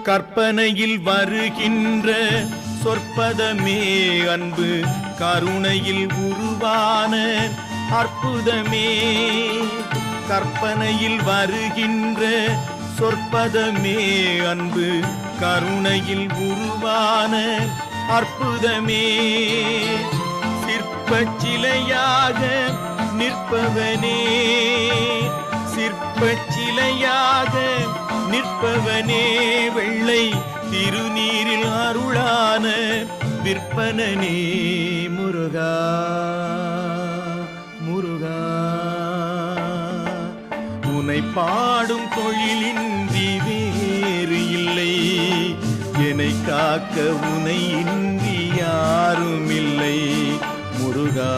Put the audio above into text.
கற்பனையில் வருகின்ற சொற்பதமே அன்பு கருணையில் உருவான அற்புதமே. கற்பனையில் வருகின்ற சொற்பதமே அன்பு கருணையில் உருவான அற்புதமே. சிற்பச்சிலையாக நிற்பவனே, சிற்பச்சிலையாக நிற்பவனே, வெள்ளை திருநீரில் அருளான விற்பனனே முருகா முருகா. உனை பாடும் தொழிலின்றி வேறு இல்லை, என்னை காக்க உனை இன்றி யாரும் இல்லை முருகா.